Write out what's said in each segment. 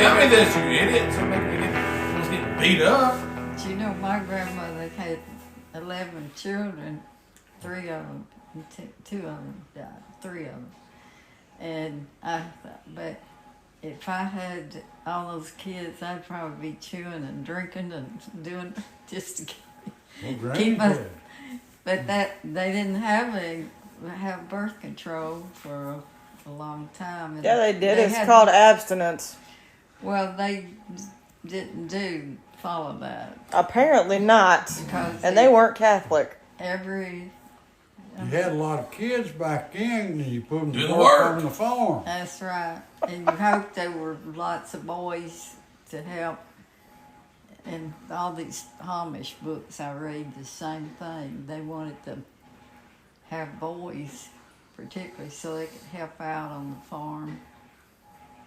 tell me this, you idiot. Somebody was getting beat up. But you know, my grandmother had 11 children. 3 of them, 2 of them died. 3 of them. And I thought, but if I had all those kids, I'd probably be chewing and drinking and doing just to keep us. But that they didn't have birth control for a long time. And Yeah, they did. It's called abstinence. Well, they didn't follow that. Apparently not. Because And they weren't Catholic. You had a lot of kids back then, and you put them Do to the work work. on the farm. That's right. And you hope there were lots of boys to help. And all these Amish books I read, the same thing. They wanted to have boys, particularly, so they could help out on the farm.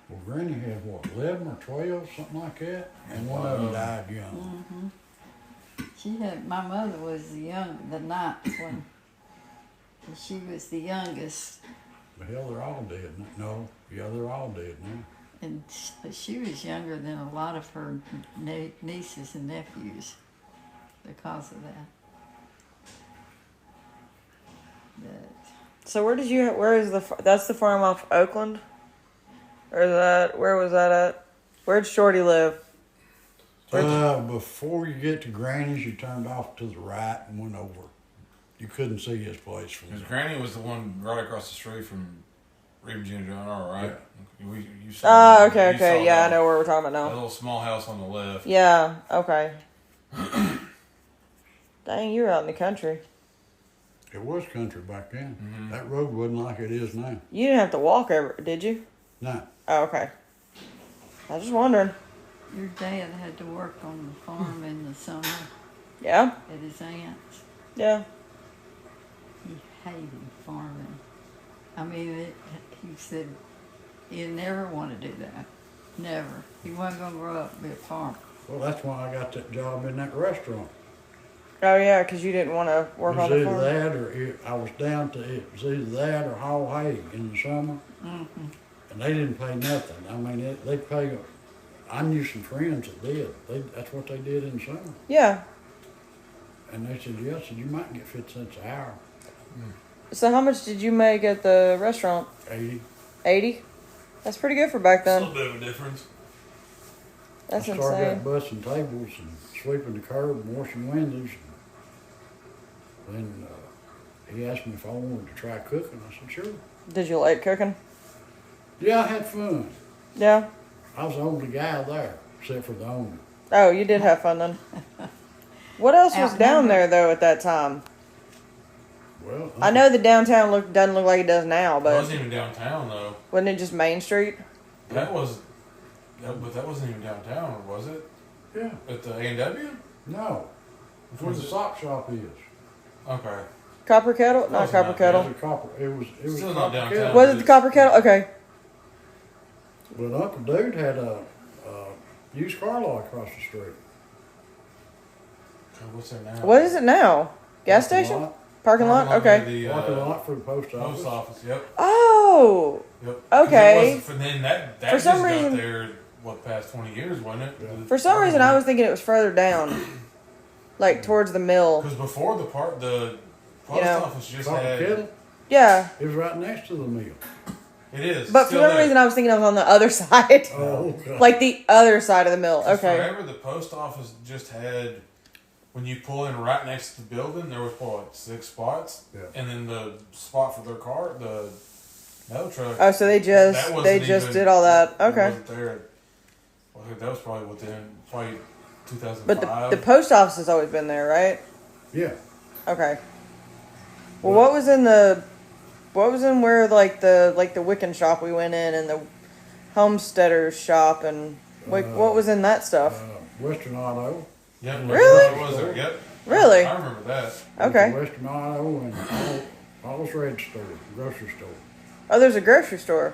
Well, Granny had, what, 11 or 12, something like that? And one of them died young. My mother was the ninth one. And she was the youngest. But hell, they're all dead. No, yeah, they're all dead now. And she was younger than a lot of her nieces and nephews because of that. But So that's the farm off Oakland? Where was that at? Where'd Shorty live? Before you get to Granny's, you turned off to the right and went over. You couldn't see his place from Because there. Granny was the one right across the street from Reeve Junior John R, right? Yeah. You saw Okay. you saw Yeah, I that- know where we're talking That about now. little small house on the left. Yeah, okay. Dang, you were out in the country. It was country back then. Mhm. That road wasn't like it is now. You didn't have to walk ever, did you? No. Oh, okay. I was just wondering. your dad had to work on the farm in the summer Yeah? at his aunt's. Yeah. He hated farming. I mean, he said he'd never want to do that. Never. He wasn't going to grow up and be a farmer. Well, that's why I got that job in that restaurant. Oh, yeah, because you didn't want to work It was on the either farm. that or I was down to, it was either that or haul hay in the summer. Mm-hmm. And they didn't pay nothing. I mean, they pay. I knew some friends that did. That's what they did in the summer. Yeah. And they said, yes, you might get 50 cents an hour. So how much did you make at the restaurant? 80. 80? That's pretty good for back It's a then. little bit of a difference. That's I started out insane. busting tables and sweeping the curb and washing windows. And then he asked me if I wanted to try cooking. I said, sure. Did you like cooking? Yeah, I had fun. Yeah. I was the only guy there, except for the owner. Oh, you did have fun then. What else was down Outnumbered. there though at that time? Well, I know the downtown doesn't look like it does now, It but wasn't even downtown though. wasn't it just Main Street? But that wasn't even downtown, was it? Yeah. At the A&W? No. It's where the sock shop is. Okay. Copper Kettle? Not Close Copper enough, Kettle. It was a copper. It was Still a not copper downtown. kettle. Was it the Copper Kettle? Okay. But Uncle Dude had a used car lot across the street. God, what's there now? What is it now? Gas Parking station? lot. Parking lot? near Okay. The, Parking lot for the post office. Post office, yep. Oh! Yep. 'Cause Okay. it wasn't- Then that For just some got reason- there, past 20 years, wasn't it? Yeah. For some reason, I was thinking it was further down. Like towards the mill. Because before the post You know. office just Copper had... kettle. Yeah. It was right next to the mill. It is. But for still some there. reason, I was thinking I was on the other side. Oh, God. Like the other side of the mill. 'Cause Okay. Forever, the post office just had... When you pull in right next to the building, there was, 6 spots? Yeah. And then the spot for their car, the mail truck... Oh, so they that just wasn't did all that. It Okay. wasn't there. Well, I think that was probably within 2005. But the post office has always been there, right? Yeah. Okay. Well, what was in where like the Wiccan shop we went in and the homesteader's shop and what was in that stuff? Western Auto. Yep, Really? It was there. Yep. Really? I remember that. Okay. Western Auto and Paul's Red Store, grocery store. Oh, there's a grocery store.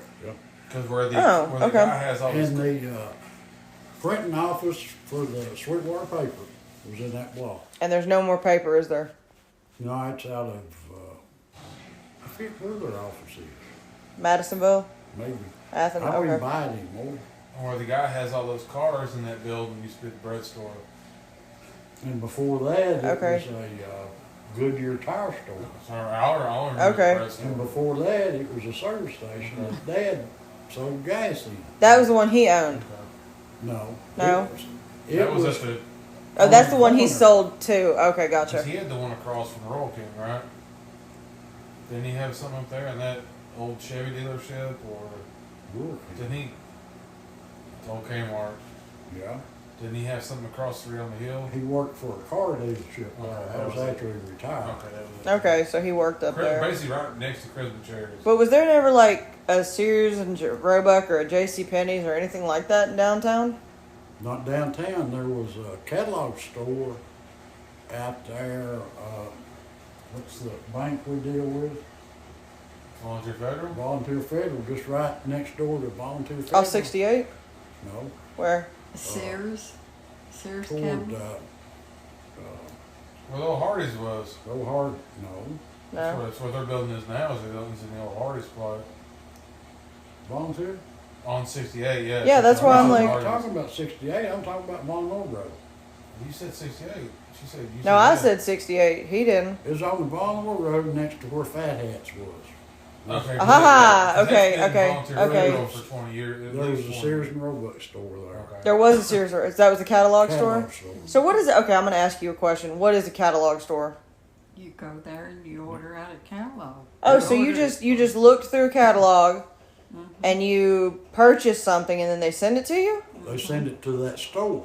Because where the Okay. guy has all this... And the printing office for the Sweetwater paper was in that block. And there's no more paper, is there? No, it's out of, I forget where their office is. Madisonville, Maybe. Athens. I wouldn't Okay. buy it anymore. Where the guy has all those cars in that building used to be the bread store. And before that, it Okay. was a Goodyear tire store. So I remember Okay. the bread store. And before that, it was a service station that Dad sold gas in. That was the one he owned. No. No? That was at the. Oh, that's the one he corner. sold too. Okay, Cause gotcha. he had the one across from Royal King, right? Didn't he have something up there in that old Chevy dealership, or didn't he? Old Kmart. Yeah. Didn't he have something across the street on the hill? He worked for a car dealership. Okay, That was that was after he retired. Okay, that was Okay, so he worked up there. Basically, right next to Christmas Cherries. But was there never like a Sears and Roebuck or a J.C. Penney's or anything like that in downtown? Not downtown. There was a catalog store out there. What's the bank we deal with? Volunteer Federal? Volunteer Federal, just right next door to Volunteer Federal. Off 68? No, Where? Sears toward Cabinet. Where Old Hardy's was. Go Hard. No, No. That's where their building is now. Is the building's in the Old Hardy's spot Volunteer. on 68. Yeah. Yeah, that's why I'm Old like- I'm Hardee's. talking about 68. I'm talking about Von Low Road. You said 68. She said you. No, I that. said 68. He didn't. It was on the Von Low Road next to where Fat Hats was. Okay. Ah, that's okay, been okay, Volunteer okay. Federal for 20 years. at There was least a 20 Sears years. and Roebuck store there. Okay. There was a Sears. That was a catalog store? Catalog store. So what is it? Okay, I'm going to ask you a question. What is a catalog store? You go there and you order out a catalog. Oh, so you just looked through a catalog Mhm. and you purchased something and then they send it to you? They send it to that store.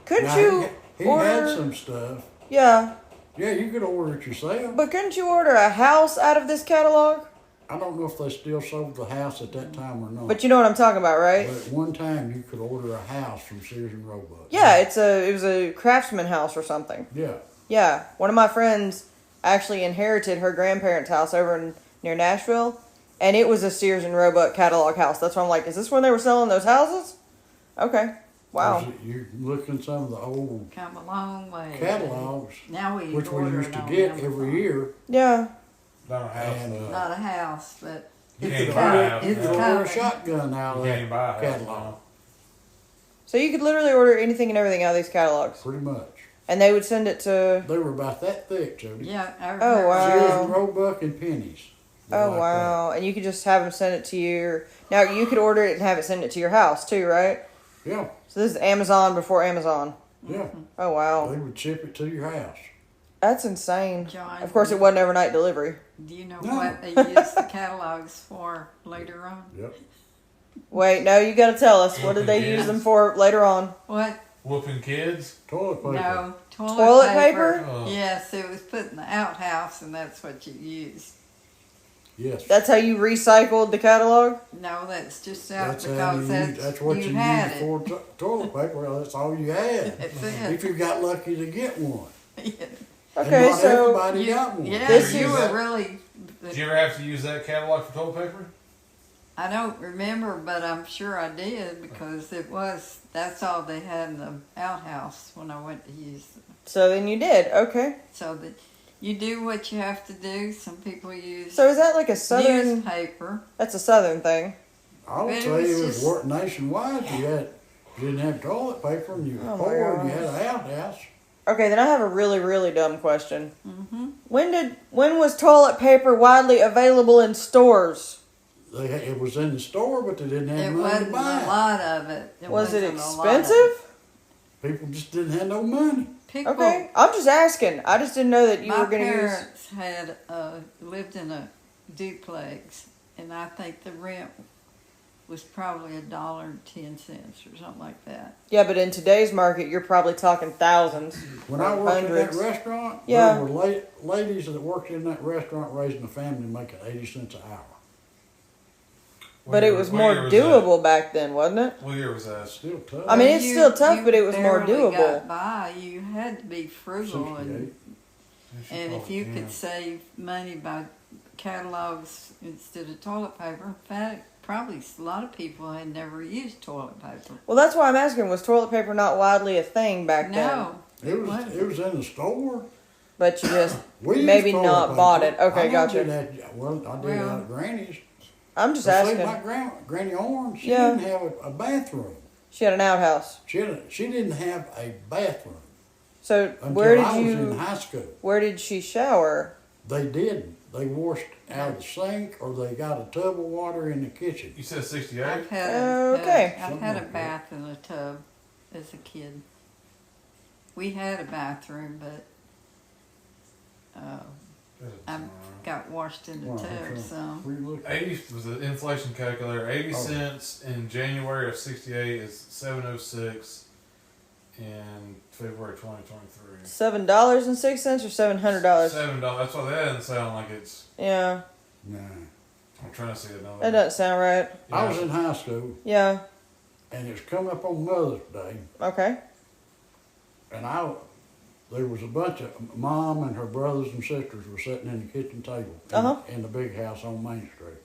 Couldn't Now, you he order? had some stuff. Yeah, Yeah, you could order it yourself. but couldn't you order a house out of this catalog? I don't know if they still sold the house at that time or not. But you know what I'm talking about, right? But at one time, you could order a house from Sears and Roebuck. Yeah, it was a craftsman house or something. Yeah. Yeah, one of my friends actually inherited her grandparents' house near Nashville, and it was a Sears and Roebuck catalog house. That's why I'm like, is this when they were selling those houses? Okay, wow. You look in some of the old Come a long way. catalogs, Now we which we order used it to on get Amazon. every year. Yeah, Not a house. And, though. Not a house, but You it's can't buy a house. it's You could order coming. a shotgun out You of can't even that buy a house catalog, now. so you could literally order anything and everything out of these catalogs, pretty much. and they would send it to. They were about that thick, Jody. Yeah. I Oh, remember. wow. Sears and Roebuck and pennies. They're Oh like wow! And you could just have them send it to you. Now you could order it and have it sent it to your house too, right? that. Yeah, So this is Amazon before Amazon. yeah. Oh wow, They would ship it to your house. that's insane. John, Of course, it wasn't overnight delivery. Do you know No. what they use the catalogs for later on? Yep. Wait, no, you got to tell us. What did they use them for later on? What? Whooping kids. Toilet paper. No. Toilet paper? Oh. Yes, it was put in the outhouse, and that's what you used. Yes. That's how you recycled the catalog? No, that's just out That's how because you use, that's what you had use it. for toilet paper. Well, that's all you had. That's If it. you got lucky to get one. Okay, and not so everybody got one. Yeah, This you is- were really. Did you ever have to use that catalog for toilet paper? I don't remember, but I'm sure I did because that's all they had in the outhouse when I went to use them. so then you did. Okay. So that you do what you have to do. Some people use So is that like a southern? newspaper. That's a southern thing. I would But it say was it was just- work nationwide. You didn't have toilet paper and you Oh were my poor and you gosh. had an outhouse. Okay, then I have a really, really dumb question. Mm-hmm. When was toilet paper widely available in stores? It was in the store, but they didn't have It money to wasn't a buy it. lot of it. Was it wasn't a lot of it. expensive? People just didn't have no money. People, Okay, I'm just asking. I just didn't know that you my were going to use. parents had lived in a duplex, and I think the rent was probably $1.10 or something like that. Yeah, but in today's market, you're probably talking thousands. When I worked in Hundreds. that restaurant, Yeah. there were ladies that worked in that restaurant raising a family making 80 cents an hour. But it was more doable back then, wasn't it? What year was that? Still tough. I mean, it's You- still tough, you but it was more barely doable. Got by. You had to be frugal, 68. and if you could save money by catalogs instead of toilet paper, in fact, probably a lot of people had never used toilet paper. Well, that's why I'm asking. Was toilet paper not widely a thing back then? No, wasn't. It was in the store. But you just We used Maybe toilet not paper. bought it. Okay, I gotcha. Did that, well, I did Well, out of Granny's. I'm just But see, asking. my Granny Orange, she Yeah. didn't have a bathroom. She had an outhouse. She didn't have a bathroom So until where did I was in you? high school. Where did she shower? They didn't. They washed out of the sink, or they got a tub of water in the kitchen. You said 68? I've had Okay. I've Something had a like that. bath in a tub as a kid. We had a bathroom, but I got washed in the Wow, tub. okay. So Where you looking? 80 was the inflation calculator. 80 Oh. cents in January of 68 is 706 in February 2023. $7.06 or $700? $7. That's why that doesn't sound like it's. Yeah, Nah. I'm trying to see another. that doesn't sound right. I was in high school, Yeah. and it was coming up on Mother's Day, Okay. and there was a bunch of mom and her brothers and sisters were sitting in the kitchen table in the big house on Main Street.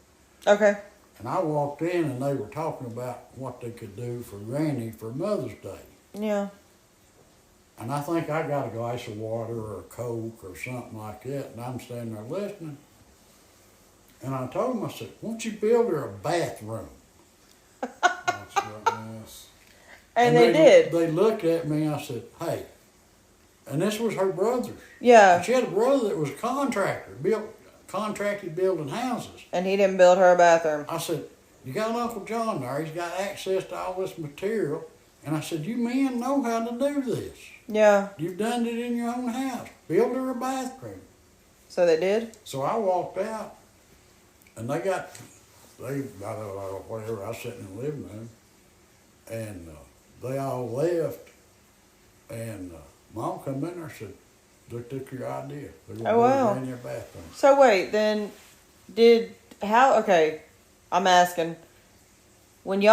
Okay. And I walked in, and they were talking about what they could do for Granny for Mother's Day. Yeah. And I think I got a glass of water or a Coke or something like that, and I'm standing there listening. And I told them, I said, won't you build her a bathroom? That's goodness. And they did. They looked at me, and I said, hey. And this was her brother's. Yeah. She had a brother that was a contractor, contracted building houses. And he didn't build her a bathroom. I said, you got Uncle John there, he's got access to all this material. And I said, you men know how to do this. Yeah. You've done it in your own house. Build her a bathroom. So they did? So I walked out, and I don't know, whatever, I was sitting in the living room, and they all left, and Mom come in there and said, they took your idea. They're going to Oh, wow. build in your bathroom. So wait, then okay, I'm asking. When you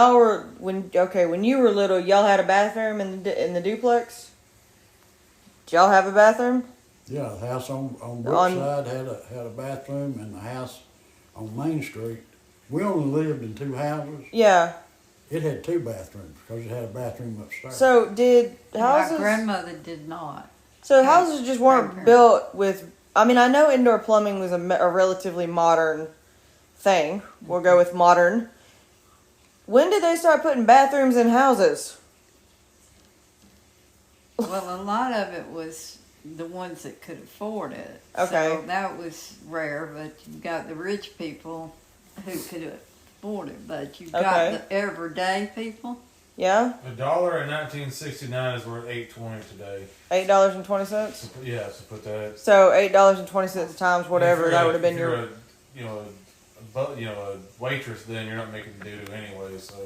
were little, y'all had a bathroom in the duplex? Did y'all have a bathroom? Yeah, the house on Brookside had a bathroom, and the house on Main Street, we only lived in two houses. Yeah. It had two bathrooms because it had a bathroom upstairs. So did houses? my grandmother did not. So houses just weren't Grandparents. built with. I mean, I know indoor plumbing was a relatively modern thing. We'll go with modern. When did they start putting bathrooms in houses? Well, a lot of it was the ones that could afford it. Okay. So that was rare, but you got the rich people who could afford it, but you got Okay. the everyday people. Yeah, $1 in 1969 is worth $8.20 today. $8.20. So, yeah, so put that. So $8.20 times whatever If you're that a- would have been if you're your. a waitress, then you're not making doo-doo anyway. So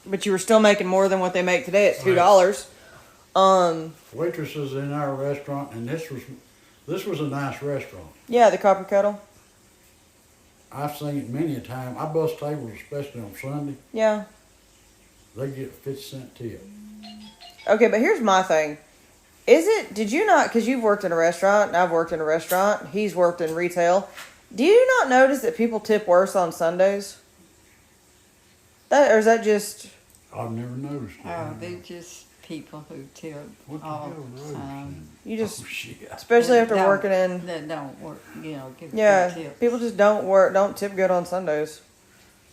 But you were still making more than what they make today at Right. $2. Waitresses in our restaurant, and this was a nice restaurant. Yeah, the Copper Kettle. I've seen it many a time. I bust tables, especially on Sunday. Yeah. They get a 50-cent tip. Okay, but here's my thing. Did you not, because you've worked in a restaurant, and I've worked in a restaurant, he's worked in retail. Do you not notice that people tip worse on Sundays? Or is that just, I've never noticed it. Oh, they're just people who tip What the all hell, the Rose? time. you just, Oh, shit. especially after That working in, That don't work, give yeah, good tips. people just don't tip good on Sundays.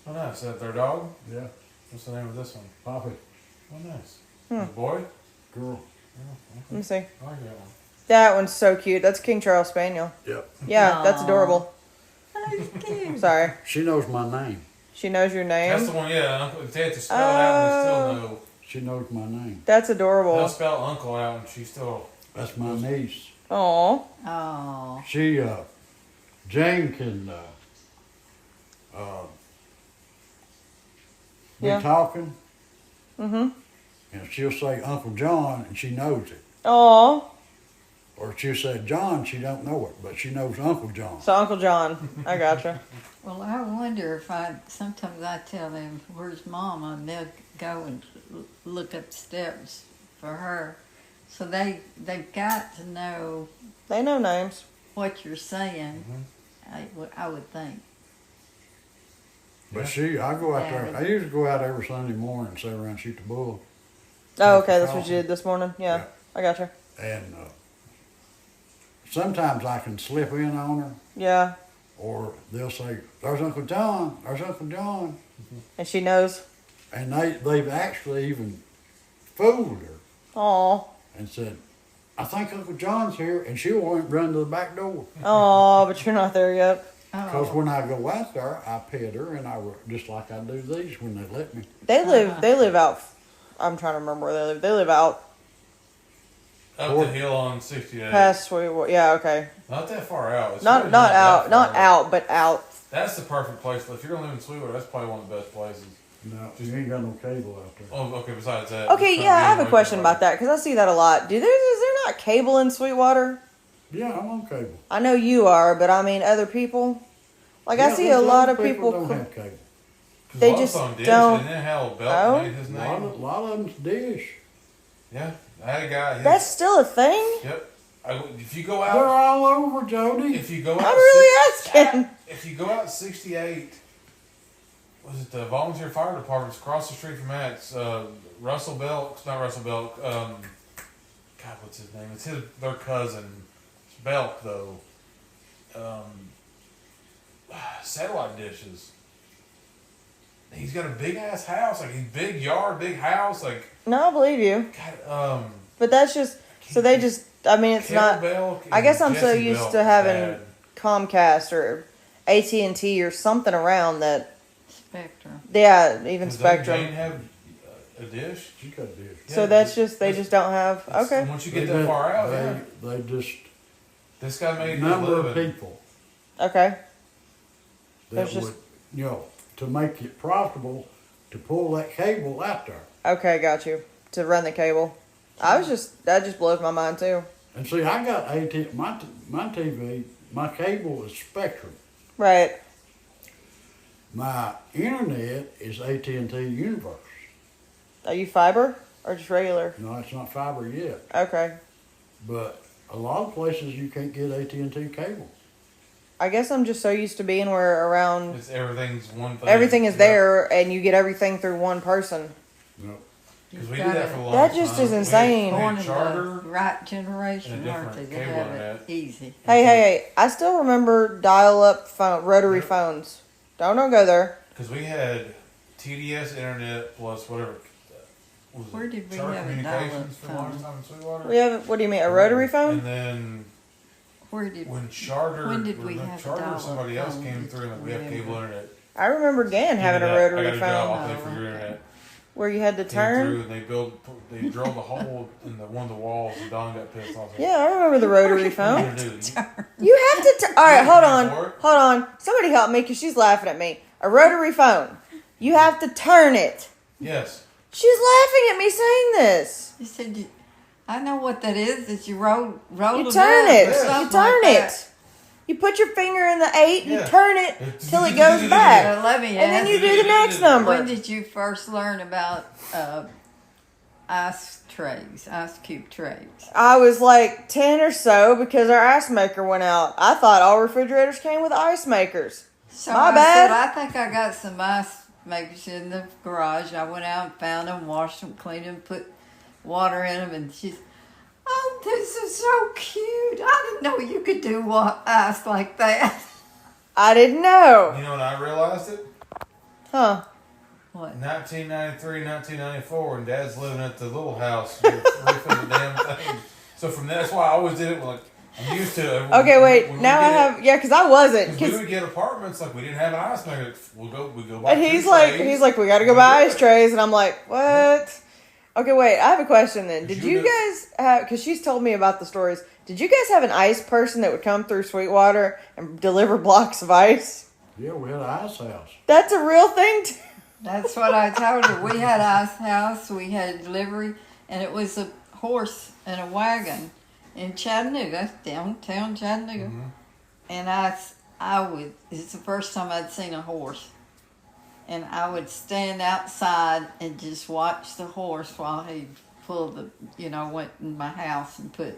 oh nice. Is that their dog? Yeah, What's the name of this one? Poppy, Oh nice. Hmm. The boy? girl. Let me see. I like that one. That one's so cute. That's King Charles Spaniel. Yep. Yeah, that's Aw. adorable. That's cute. Sorry. She knows my name. She knows your That's the name. one, yeah. Uncle, they had to spell it out and they still know. She knows my name. That's They'll adorable. spell uncle out and she still. That's my niece. Aw. Oh, She, Jane can, be Yeah. talking, Mm-hmm. and she'll say Uncle John, and she knows it. Aw. Or she'll say John, she don't know it, but she knows Uncle John. So Uncle John. I gotcha. well, I wonder if sometimes I tell them, where's Mama? And they'll go and look up steps for her. So they've got to know They know names. what you're saying, I would think. But I go out there. Yeah. I usually go out every Sunday morning and sit around and shoot the bull. Oh, okay. That's what you did this morning? Yeah. I gotcha. And sometimes I can slip in on her, Yeah. or they'll say, "There's Uncle John. There's Uncle John," And she knows. and they've actually even fooled her Aw. and said, "I think Uncle John's here," and she'll run to the back door. Aw, but you're not there yet. Because Oh, when I go out there, I pet her, and just like I do these when they let me. They live out. I'm trying to remember where they live. They live out Up the hill on 68. past Sweetwater. Yeah, okay. Not that far out. It's Not really not that out, far not out, but out. That's the perfect place. If you're gonna live in Sweetwater, that's probably one of the best places. No, you ain't got no cable out there. Oh, okay. Besides that. Okay, yeah, I have a question about that because I see that a lot. Is there not cable in Sweetwater? Yeah, I'm on cable. I know you are, but I mean other people. Like I Yeah, see a there's lot of other people. don't have cable. They just don't- And then Hal Belt Oh? made his A name. lot of them's dish. Yeah, I had a guy. That's still a thing. Yep. If you go They're out, all over, Jody. if you go out, I'm really asking. if you go out 68, was it the volunteer fire department's across the street from that? It's Russell Belk. Not Russell Belk. God, what's his name? It's their cousin. It's Belk though. Satellite dishes. He's got a big ass house, like a big yard, big house, like No, I believe you, God. but that's just so they just. I mean, it's Kevin not. Belk I guess and I'm so Jesse used Belk to is having bad. Comcast or AT&T or something around that. Spectrum. Yeah, even Does Spectrum. Jane have a dish? She got dish. So Yeah, that's but just they just don't have. it's- Okay. Once you get that far out, yeah. They just This guy made his number of living. people Okay. that There's just- would, to make it profitable to pull that cable out there. Okay, got you. To run the cable. That just blows my mind too. And see, I got my TV, my cable is Spectrum. Right. My internet is AT&T Universe. Are you fiber or just regular? No, it's not fiber yet, Okay. but a lot of places you can't get AT&T cable. I guess I'm just so used to being where around Everything's one thing. everything is there and you get everything through one person. No. Because we You've did that gotta- for a long That time. just is We had- insane. we had Born in the charter. right generation, and a aren't they? different They cable have internet. it easy. Hey, I still remember dial-up phone, rotary Yep. phones. Don't go there. Because we had TDS internet plus whatever. Was it Where did we Charter have a Communications dial-up for a long phone? time in Sweetwater? We have. What do you mean, a rotary And phone? then Where did when Charter, When did we when have a Charter or dial-up somebody else phone? came through, and we have Remember. cable internet. I remember Dan having a Give me that. rotary I got a job. phone I'll pay for Oh, your okay. internet. where you had to Came turn. through and they drilled a hole in one of the walls, and Don got pissed off. Yeah, I remember the rotary What phone. are you gonna do? You have to. All right, hold on, For it? hold on. Somebody help me because she's laughing at me. A rotary phone. You have to turn it. Yes. She's laughing at me saying this. you said you? I know what that is. That you roll You it turn up or it. You something turn like it. You put your finger in the 8 and Yeah. turn it till it goes that. back. Let me And then ask. you do the next When number. did you first learn about ice trays, ice cube trays? I was like 10 or so because our ice maker went out. I thought all refrigerators came with ice makers. So My I bad. said, I think I got some ice makers in the garage. I went out and found them, washed them, cleaned them, put water in them, and she's, oh, this is so cute. I didn't know you could do ice like that. I didn't know. You know when I realized it? Huh. What? 1993, 1994, and Dad's living at the little house, roofing the damn thing. So from that's why I always did it. Like I'm used to it. Okay, wait. When we Now I did it- have. Yeah, because I wasn't. 'cause we 'Cause- would get apartments like we didn't have an ice maker. We go buy. and he's like, we got to go buy ice trays, and I'm like, what? Okay, wait. I have a question then. Did you guys have? Because she's told me about the stories. Did you guys have an ice person that would come through Sweetwater and deliver blocks of ice? Yeah, we had an ice house. That's a real thing. That's what I told her. We had ice house, we had delivery, and it was a horse and a wagon in Chattanooga, downtown Chattanooga. Mm-hmm. And it's the first time I'd seen a horse. And I would stand outside and just watch the horse while he pulled went in my house and put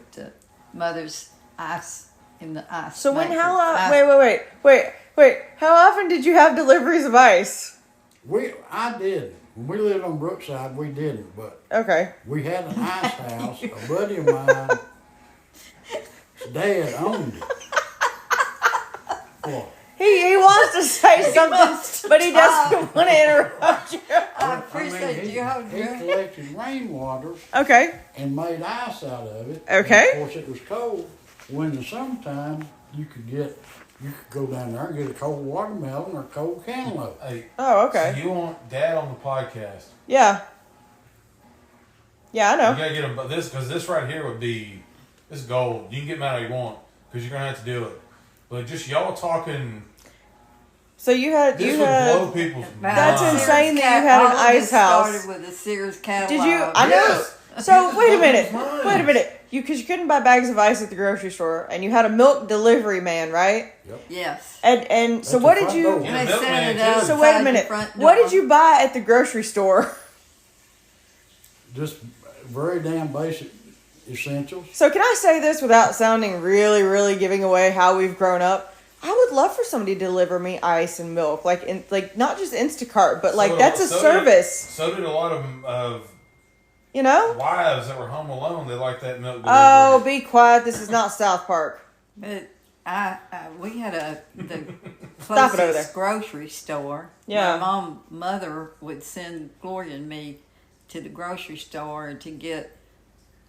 mother's ice in the ice. So when maker. how long? Ice- Wait. How often did you have deliveries of ice? I did. When we lived on Brookside, we didn't, but Okay. we had an ice house. A buddy of mine, Dad owned it. Well, He He wants to say something, wants to but he talk. doesn't want to interrupt you. I appreciate you he holding collected rainwater Okay. and made ice out of it. Okay. And of course, it was cold. When in the summertime, you could go down there and get a cold watermelon or a cold cantaloupe. Hey, Oh, okay. so you want Dad on the podcast? Yeah. Yeah, I You know. gotta get him, but because this right here would be this gold. You can get him out if you want, because you're gonna have to do it. But just y'all talking, So you had this you would had. blow people's That's minds. insane that you had an All of ice this house. started with a Sears catalog. Did you? I know. Yes. So wait a People's minute. minds. Wait a minute. Because you couldn't buy bags of ice at the grocery store, and you had a milk delivery man, right? Yes. And so That's what the did front you? door. And Yeah, they milkman set it too. out. So wait a outside the minute. front What door. did you buy at the grocery store? Just very damn basic essentials. So can I say this without sounding really, really giving away how we've grown up? I would love for somebody to deliver me ice and milk, like not just Instacart, but like So- that's a so service, So did a lot of you know? wives that were home alone. They like that milk delivery. Oh, be quiet! This is not South Park. But we had the Stop it over closest there. grocery store. Yeah. My mother would send Gloria and me to the grocery store to get.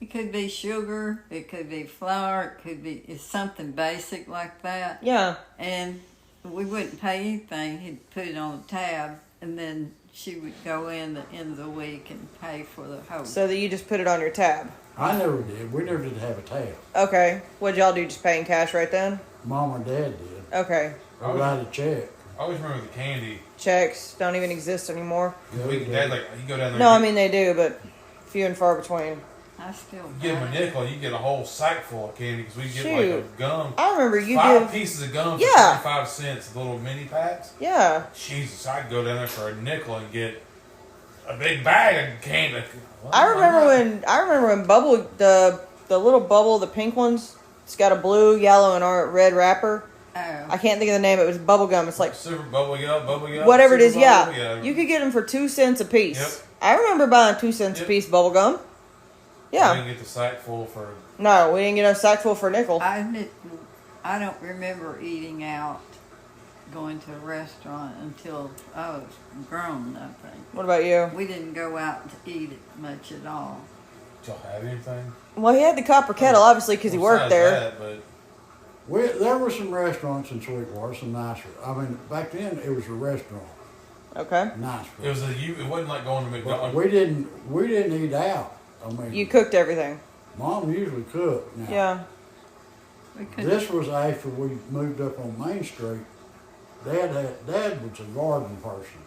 It could be sugar, it could be flour, it could be it's something basic like that. Yeah. And we wouldn't pay anything. He'd put it on a tab, and then she would go in the end of the week and pay for the whole. So that you just put it on your tab. I never did. We never did have a tab. Okay. What'd y'all do? Just pay in cash right then? Mom or Dad did. Okay. I write a check. I always remember the candy. Checks don't even exist anymore. Dad, like you go down there. No, I and mean they do, but few and far between. I still you get him a buy it. nickel, and you get a whole sack full of candy because we get like Shoot. a gum. I remember you 5 did. pieces of gum for Yeah. 25 cents, the little mini packs. Yeah. Jesus, I'd go down there for a nickel and get a big bag of candy. I remember when bubble the little bubble, the pink ones. It's got a blue, yellow, and red wrapper. Oh. I can't think of the name. It was bubble gum. It's like Super bubble gum, whatever it is. super Yeah, bubble, you could get them for 2 cents a piece. Yep. I remember buying 2 cents a Yep. piece bubble gum. I Yeah. didn't get the sack full for. No, we didn't get a sack full for a nickel. I admit, I don't remember eating out, going to a restaurant until I was grown, I think. What about you? We didn't go out to eat it much at all. Did y'all have anything? Well, he had the copper kettle, obviously, because he worked Besides there. that, but There were some restaurants in Sweetwater, some nicer. I mean, back then it was a restaurant, Okay. nice. it was it wasn't like going to But McDonald's. we didn't eat out. I mean, You cooked everything. Mom usually cooked. Now, Yeah. We couldn't. This was after we moved up on Main Street. Dad was a garden person,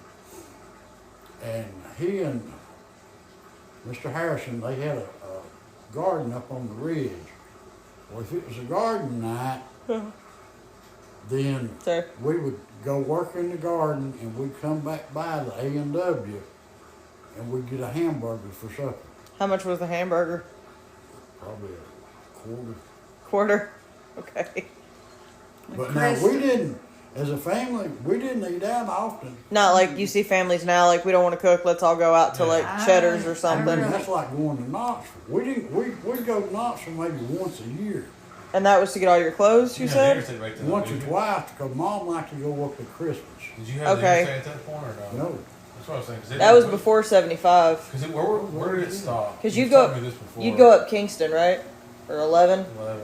and he and Mr. Harrison, they had a garden up on the ridge. Well, if it was a garden night, then So, we would go work in the garden, and we'd come back by the A&W, and we'd get a hamburger for supper. how much was the hamburger? Probably a quarter. Quarter. Okay. But now we didn't, as a family, we didn't eat out often. Not like you see families now, like we don't want to cook. Let's all go out to like Yeah. Cheddar's or I I something. mean, really- that's like going to Knoxville. We'd go to Knoxville maybe once a year, And that was to get all your clothes. You didn't have said. the interstate right there, once or did you? twice, because Mom liked to go up at Christmas. Did you have Okay. the interstate at that point or no? No, That's what I was saying. 'cause it That was didn't- before 75. Cause where did it stop? 'Cause You you'd go- told me this before. You'd go up Kingston, right? Or 11. 11.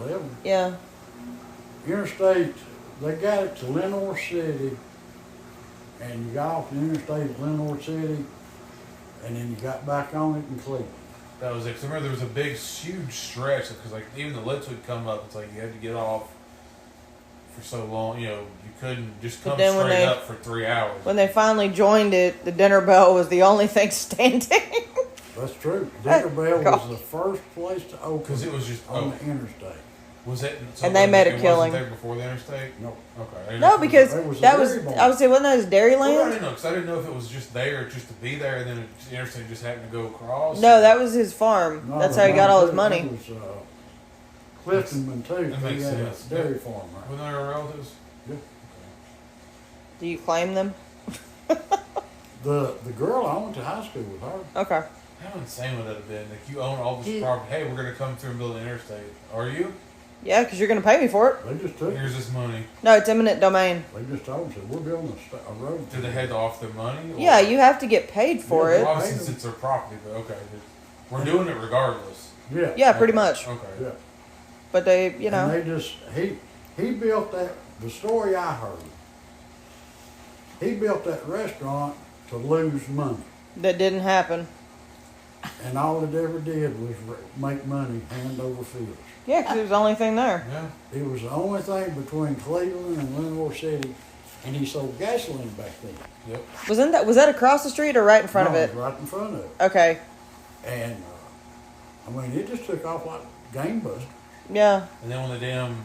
11. Yeah. Interstate, they got it to Lenore City, and you got off the interstate at Lenore City, and then you got back on it in Cleveland. That was it. 'Cause I remember there was a big, huge stretch because like even the lips would come up. It's like you had to get off for so long. You know, you couldn't just But come then when straight they- up for 3 hours. When they finally joined it, the dinner bell was the only thing standing. That's true. Dinner Bell God. was the first place to open 'Cause it was just on open. the interstate. Was it? So And they made a it killing. Wasn't there before the interstate? No, Okay. No, because It was a that was, dairy barn. I would say, wasn't that his Well, I Dairyland? didn't know because I didn't know if it was just there just to be there, and then the interstate just happened to go across. No, that was his farm. no, That's the how he got all his one money. That was Cliftonman too. That He makes had sense. a dairy farm right. When they were relatives. Do you claim them? The girl I went to high school with her. Okay. How insane would that have been? Like you own all this Yeah. property. Hey, we're gonna come through and build an interstate. Are you? Yeah, because you're going to pay me for it. They just took it. Here's this money. No, it's eminent domain. They just told us, we're building a road. Did they head off their money? Or? Yeah, you have to get paid for Yeah, it. Well, obviously, since it's their property, but okay. We're doing it regardless. Yeah. Yeah, pretty much. Okay. Yeah. But they, you And know. they just, he built that, the story I heard, he built that restaurant to lose money. That didn't happen. And all it ever did was make money hand over fist. Yeah, because it was the only thing there. Yeah. It was the only thing between Cleveland and Lenore City, and he sold gasoline back then. Yep. Was that across the street or right in front No, of it it? was right in front of it. Okay. And, I mean, it just took off like gangbusters. Yeah. And then when the damn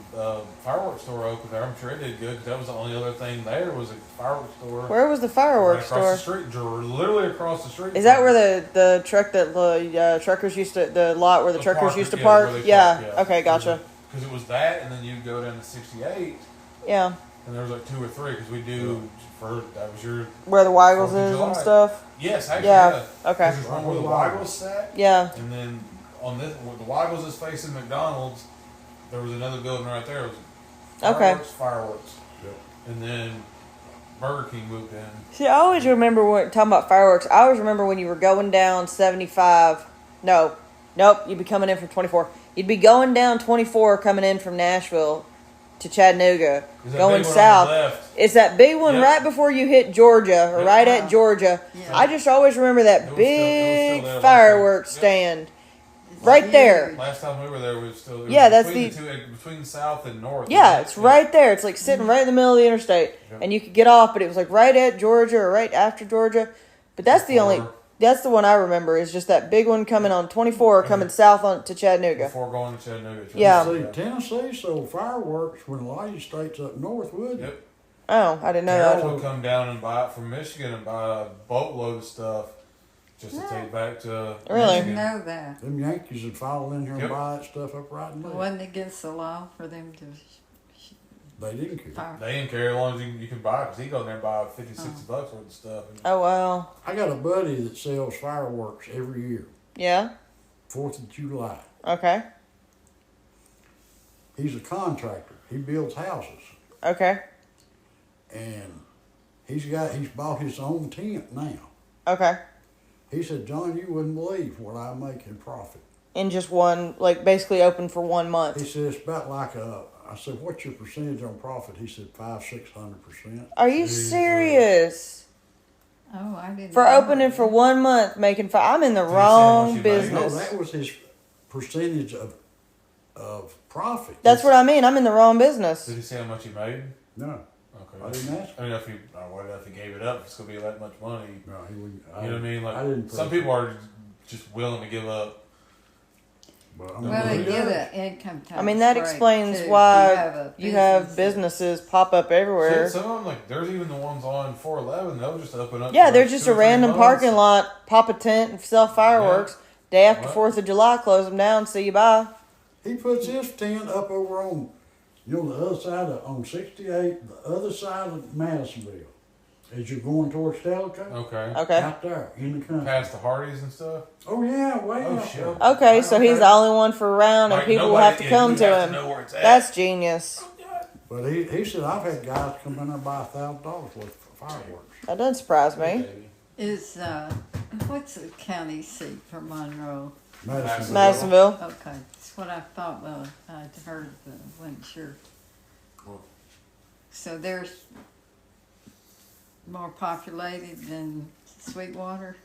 fireworks store opened there, I'm sure it did good because that was the only other thing there was a fireworks store. Where was the Right fireworks across store? the street, literally across the street. Is that where the truck that the truckers used to, the lot where the truckers used to park? where they Yeah. park, Okay, gotcha. Because it was that, and then you go down to 68, Yeah. and there was like 2 or 3 because we do that was your Where the Weigels Fourth of is July. and stuff. yes actually Yeah. yeah. Okay. There's one where the Weigels sat, Yeah. and then on this where the Weigels is facing McDonald's, there was another building right there. It was Okay. fireworks, Yep. and then Burger King moved in. See, I always remember when talking about fireworks. I always remember when you were going down 75. Nope, you'd be coming in from 24. You'd be going down 24, coming in from Nashville to Chattanooga, Is that going big one on south. the left? It's that big one Yep. right before you hit Georgia, or Yep. right at Georgia. Yeah. I just always remember that It was big still there last fireworks time. Yep. stand It's right there. huge. Last time we were there, we were still. It was Yeah, that's between the- two, between south and north. Yeah, wasn't it's it? right there. It's like sitting right in the middle of the interstate, Yep. and you could get off, but it was like right at Georgia or right after Georgia. But that's the only. Before- That's the one I remember. Is just that big one coming on 24, coming south on to Chattanooga. Before going to Chattanooga. it's right Yeah. there. See, Tennessee sold fireworks when a lot of these states up north would. Yep. Oh, I didn't know Carol that. would come down and buy it from Michigan and buy a boatload of stuff just to take back to Really? I didn't Michigan. know that. Them Yankees would fall in here Yep. and buy that stuff up right in there. Wasn't against the law for them to They didn't care. fire. They didn't care as long as you can buy it because he go in there and buy 50, 60 bucks worth of stuff. And Oh wow. I got a buddy that sells fireworks every year, Yeah. 4th of July. Okay. He's a contractor. He builds houses. Okay. And he's bought his own tent now. Okay. He said, John, you wouldn't believe what I make in profit. In just one, like basically open for 1 He month. said, it's about like I said, what's your percentage on profit? He said, 500-600%. Are you serious? Oh, I didn't For know opening that. for 1 month, making I'm in the Did he say how much wrong you made? No, business. that was his percentage of profit. That's what I mean. I'm in the wrong business. did he say how much he made? No, Okay. I didn't ask. I don't know if he, I wonder if he gave it up. If it's gonna be that much money. No, he wouldn't. You know what I mean? I didn't Like some press people are just willing to give up. But I Well, they he get does. an income tax. I mean, that break, explains too. why you have business. businesses pop up everywhere. Some of them, like there's even the ones on 411. They'll just open up. Yeah, for they're like just 2 a or 3 random months. parking lot, pop a tent and sell fireworks. Day after What? 4th of July, close them down, see you bye. He puts his tent up over on, the other side on 68, the other side of Madisonville, as you're going towards Tellico. Okay. Okay. Out there in the country. Past the Hardee's and stuff. Oh yeah, way Oh, out shit. there. Okay, so he's the only one for around, and Like, people nobody- have to yeah, come you to have him. know where it's at. That's genius. But he said, I've had guys come in there and buy $1,000 worth of fireworks. That doesn't surprise me. Baby. Is what's the county seat for Monroe? Madisonville. Madisonville. Okay, that's what I thought. Well, I'd heard, but wasn't sure. Cool. So there's more populated than Sweetwater.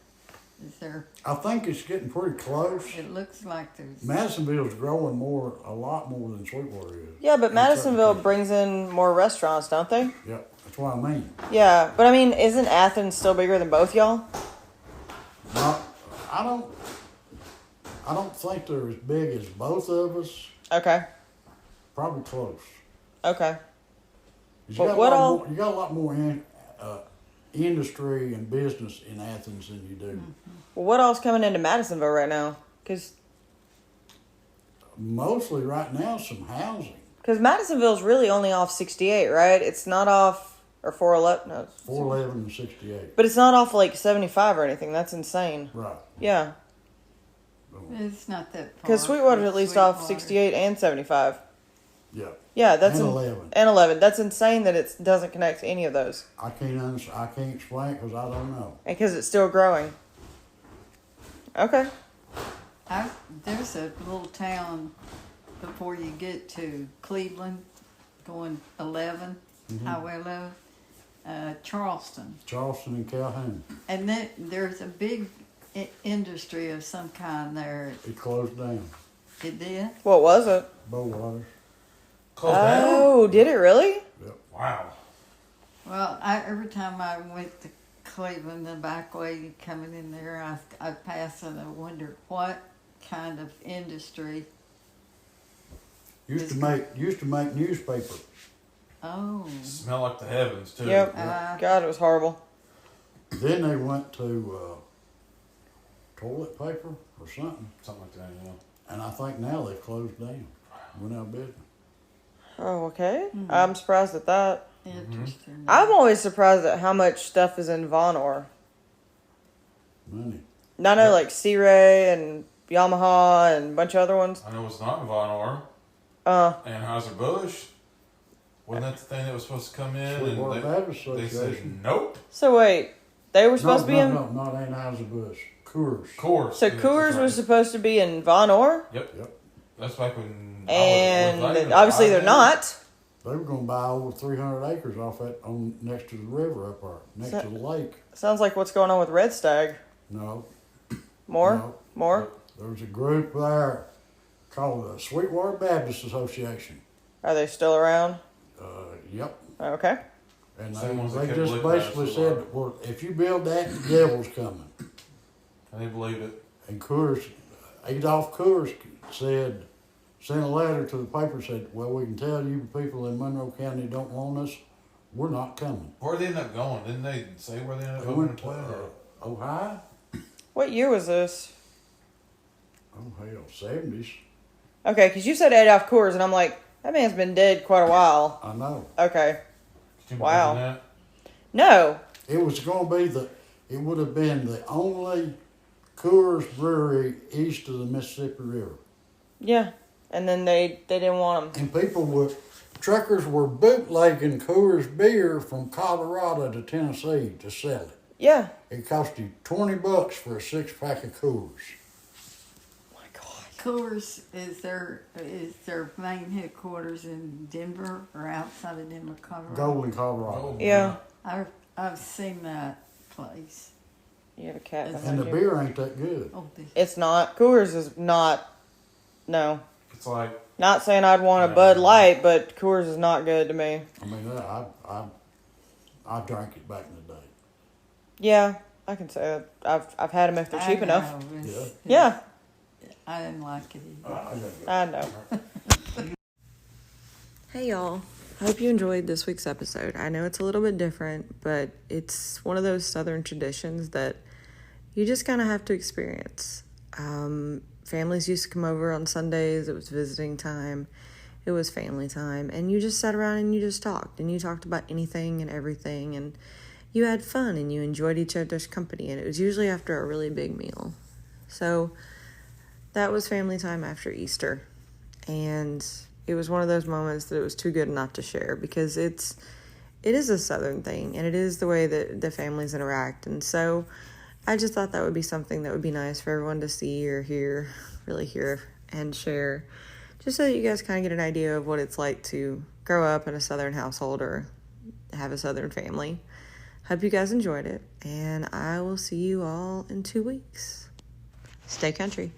Is there? I think it's getting pretty close. It looks like there's. Madisonville's growing a lot more than Sweetwater is. Yeah, but In Madisonville certain brings in more restaurants, don't they? places. Yep, that's what I mean. Yeah, but I mean, isn't Athens still bigger than both y'all? Not, I don't think they're as big as both of us. Okay. Probably close. Okay. You But got, what all- you got a lot more industry and business in Athens than you do. Well, what else coming into Madisonville right now? Because Mostly right now, some housing. Madisonville's really only off 68, right? It's not off, or 411, no. 411 and 68. But it's not off like 75 or anything. That's insane. Right. Yeah. It's not that far. Because Sweetwater's from at least off Sweetwater. 68 and 75. Yeah. Yeah, that's And 11. And 11. That's insane that it doesn't connect to any of those. I can't explain it because I don't know. Because it's still growing. Okay. There's a little town before you get to Cleveland, going 11, Highway 11, Charleston. Charleston and Calhoun. And then there's a big industry of some kind there. It closed down. It did? What was it? Bowwaters. Closed down? Oh, did it really? Yep. Wow. Well, every time I went to Cleveland, the back way coming in there, I passed and I wondered what kind of industry. Used to make newspaper. Oh. Smell like the heavens, too. Yep. God, it was horrible. Then they went to toilet paper or something. Something like that, yeah. And I think now they've closed down. Went out of business. Oh, okay. I'm surprised at that. Interesting. I'm always surprised at how much stuff is in Von Orr. Money. I know, like Sea Ray and Yamaha and a bunch of other ones. I know it's not in Von Orr. Anheuser-Busch. Wasn't that the thing that was supposed to come in? Sweetwater Baptist They said, Association. nope. So wait, they were supposed to be in. No, not Anheuser-Busch. Coors. Coors. So Yeah, Coors that's right. was supposed to be in Von Orr, Yep. Yep. That's back when. and I was with obviously they're Ivan. not. They were going to buy over 300 acres off that next to the river up there, next to the lake. Sounds like what's going on with Red Stag. No. More, No. more. There was a group there called the Sweetwater Baptist Association. Are they still around? Yep. Okay. And Same ones that they kept just looking at us basically for a said, while. well, if you build that, the devil's coming. And they believed it. And Coors, Adolph Coors sent a letter to the paper, said, well, we can tell you people in Monroe County don't want us. We're not coming. Where'd they end up going? Didn't they say where they ended They up went going to to play? Ohio. What year was this? Oh, hell, 70s. Okay, because you said Adolph Coors, and I'm like, that man's been dead quite a while. I know. Okay. Can you Wow. imagine No. It was going to be it would have been the only Coors brewery east of the Mississippi River. Yeah. And then they didn't want them. And truckers were bootlegging Coors beer from Colorado to Tennessee to sell it. Yeah. It cost you $20 for a 6-pack of Coors. Oh my God. Coors is their main headquarters in Denver or outside of Denver, Colorado. Golden, that? Colorado. Yeah. I've seen that place. You have a cat And behind And the you. beer ain't that good. Oh, It's not. Coors is not. No. It's like, Not saying I'd want a Bud Light, but Coors is not good to me. I mean, I drank it back in the day. Yeah, I can say that. I've had them if they're cheap enough. Yeah. Yeah, I didn't like it either. I know. Hey y'all. I hope you enjoyed this week's episode. I know it's a little bit different, but it's one of those Southern traditions that you just kind of have to experience. Families used to come over on Sundays. It was visiting time. It was family time. And you just sat around and you just talked. And you talked about anything and everything. And you had fun and you enjoyed each other's company. And it was usually after a really big meal. So that was family time after Easter. And it was one of those moments that it was too good not to share, because it is a Southern thing, and it is the way that the families interact. And so I just thought that would be something that would be nice for everyone to see or hear and share, just so that you guys kind of get an idea of what it's like to grow up in a Southern household or have a Southern family. Hope you guys enjoyed it, and I will see you all in 2 weeks. Stay country.